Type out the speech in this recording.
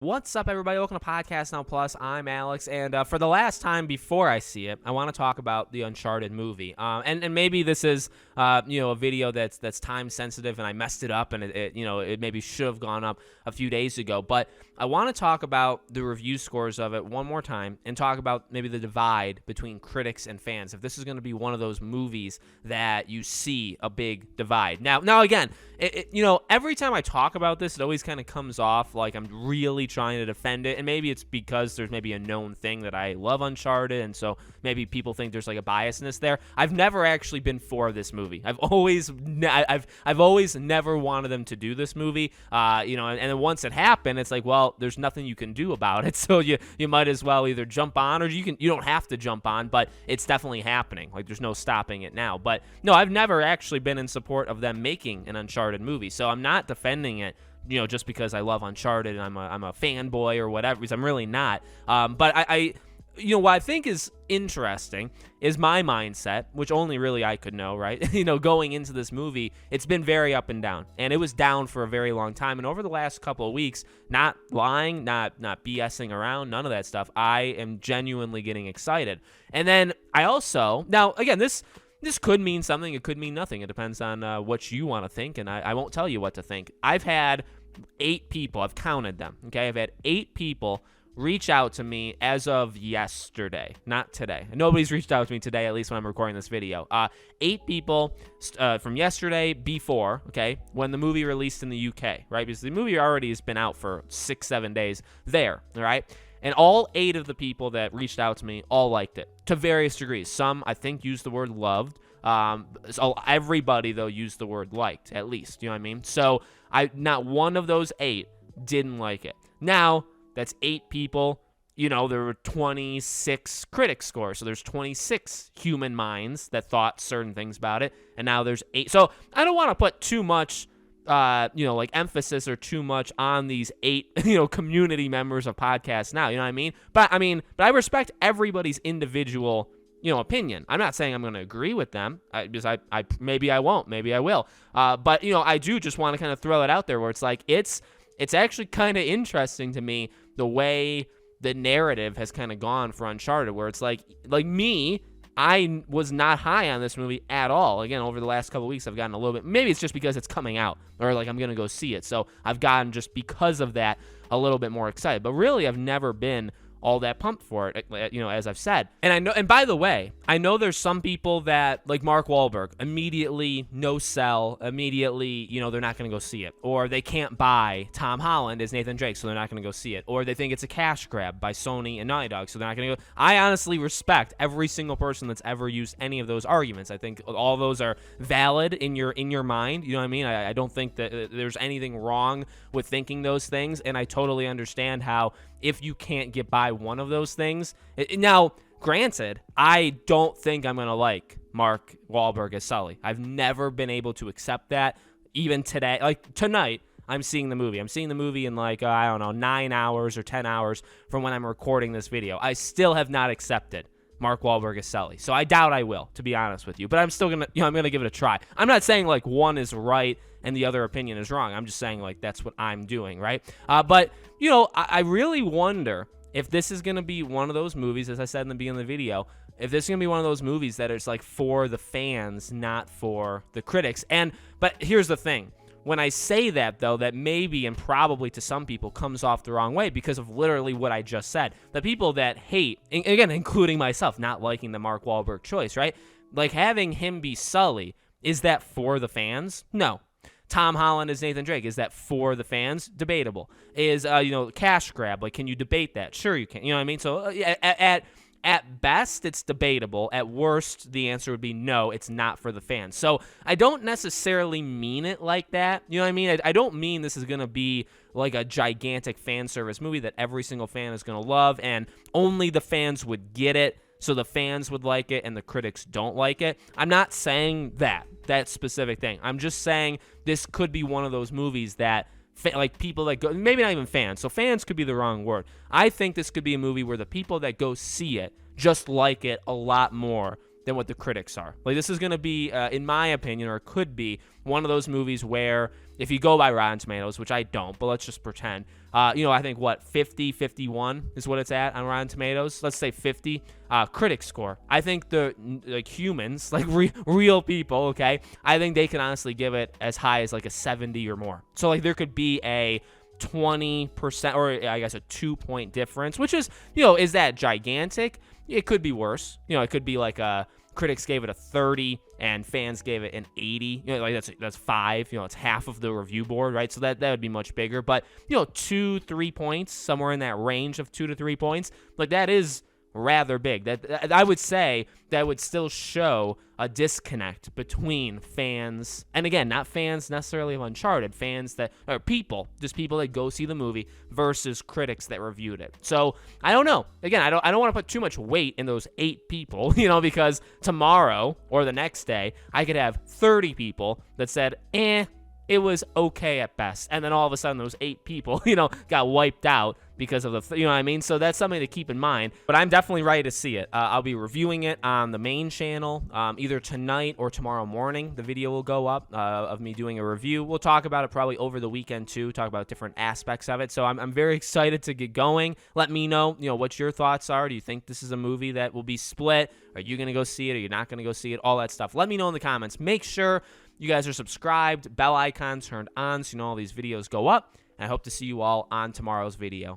What's up, everybody? Welcome to Podcast Now Plus. I'm Alex, and for the last time before I see it, I want to talk about the Uncharted movie. And maybe this is a video that's time sensitive, and I messed it up, and it maybe should have gone up a few days ago. But I want to talk about the review scores of it one more time, and talk about maybe the divide between critics and fans. If this is going to be one of those movies that you see a big divide. Now again, every time I talk about this, it always kind of comes off like I'm really trying to defend it, and maybe it's because there's maybe a known thing that I love Uncharted, and so maybe people think there's like a biasness there. I've never actually been for this movie. I've always never wanted them to do this movie. And then once it happened, it's like, well, there's nothing you can do about it, so you might as well either jump on, or you don't have to jump on, but it's definitely happening. Like, there's no stopping it now. But no, I've never actually been in support of them making an Uncharted movie, so I'm not defending it, just because I love Uncharted and I'm a fanboy or whatever, because I'm really not. But I what I think is interesting is my mindset, which only really I could know, right? Going into this movie, it's been very up and down, and it was down for a very long time. And over the last couple of weeks, not lying, not BSing around, none of that stuff, I am genuinely getting excited. And then I also, now again, this could mean something, it could mean nothing. It depends on what you want to think, and I won't tell you what to think. I've had 8 people, I've counted them, okay? I've had 8 people reach out to me as of yesterday, not today. Nobody's reached out to me today, at least when I'm recording this video. 8 people from yesterday before, okay, when the movie released in the UK, right? Because the movie already has been out for 6-7 days there, all right? And all 8 of the people that reached out to me all liked it to various degrees. Some, I think, used the word loved. So everybody, though, used the word liked, at least. You know what I mean? So not one of those 8 didn't like it. Now, that's 8 people. There were 26 critic scores. So there's 26 human minds that thought certain things about it. And now there's 8. So I don't want to put too much emphasis or too much on these 8, community members of Podcast Now, you know what I mean? But I respect everybody's individual, opinion. I'm not saying I'm going to agree with them, because I maybe I won't, maybe I will. But I do just want to kind of throw it out there where it's like, it's actually kind of interesting to me the way the narrative has kind of gone for Uncharted, where it's like me, I was not high on this movie at all. Again, over the last couple of weeks, I've gotten a little bit, maybe it's just because it's coming out, or like I'm going to go see it. So I've gotten, just because of that, a little bit more excited. But really, I've never been all that pumped for it, as I've said. And I know, and by the way, I know there's some people that, like Mark Wahlberg, immediately no sell, immediately, they're not going to go see it. Or they can't buy Tom Holland as Nathan Drake, so they're not going to go see it. Or they think it's a cash grab by Sony and Naughty Dog, so they're not going to go. I honestly respect every single person that's ever used any of those arguments. I think all those are valid in your mind, you know what I mean? I don't think that there's anything wrong with thinking those things, and I totally understand how, if you can't get by one of those things. Now, granted, I don't think I'm going to like Mark Wahlberg as Sully. I've never been able to accept that. Even today, like tonight, I'm seeing the movie. I'm seeing the movie in 9 hours or 10 hours from when I'm recording this video. I still have not accepted Mark Wahlberg as Sully. So I doubt I will, to be honest with you. But I'm still going to, I'm going to give it a try. I'm not saying like one is right and the other opinion is wrong. I'm just saying like that's what I'm doing, right? But, I really wonder if this is going to be one of those movies, as I said in the beginning of the video, if this is going to be one of those movies that is like for the fans, not for the critics. But here's the thing. When I say that, though, that maybe and probably to some people comes off the wrong way because of literally what I just said. The people that hate, again, including myself, not liking the Mark Wahlberg choice, right? Like having him be Sully, is that for the fans? No. Tom Holland as Nathan Drake, is that for the fans? Debatable. Is, cash grab, like, can you debate that? Sure you can. You know what I mean? So at best, it's debatable. At worst, the answer would be no, it's not for the fans. So I don't necessarily mean it like that. You know what I mean? I don't mean this is going to be like a gigantic fan service movie that every single fan is going to love and only the fans would get it, so the fans would like it and the critics don't like it. I'm not saying that specific thing. I'm just saying this could be one of those movies that like people that go, maybe not even fans, so fans could be the wrong word. I think this could be a movie where the people that go see it just like it a lot more than what the critics are. Like, this is going to be, in my opinion, or it could be, one of those movies where, if you go by Rotten Tomatoes, which I don't, but let's just pretend, I think, 50, 51 is what it's at on Rotten Tomatoes. Let's say 50. Critic score. I think the, like, humans, like real people, okay, I think they can honestly give it as high as, like, a 70 or more. So, like, there could be a 20%, or I guess a 2-point difference, which is, is that gigantic? It could be worse. It could be like critics gave it a 30 and fans gave it an 80. Like that's 5. It's half of the review board, right? So that would be much bigger. But 2-3 points, somewhere in that range of 2 to 3 points, like that is rather big. That I would say that would still show a disconnect between fans, and again, not fans necessarily of Uncharted, fans that are just people that go see the movie versus critics that reviewed it. So I don't know. Again, I don't want to put too much weight in those 8 people, because tomorrow or the next day I could have 30 people that said, it was okay at best, and then all of a sudden those 8 people, got wiped out because of the, what I mean? So that's something to keep in mind. But I'm definitely ready to see it. I'll be reviewing it on the main channel either tonight or tomorrow morning. The video will go up of me doing a review. We'll talk about it probably over the weekend too, talk about different aspects of it. So I'm very excited to get going. Let me know, what your thoughts are. Do you think this is a movie that will be split? Are you going to go see it? Are you not going to go see it? All that stuff. Let me know in the comments. Make sure you guys are subscribed, bell icon turned on so all these videos go up. And I hope to see you all on tomorrow's video.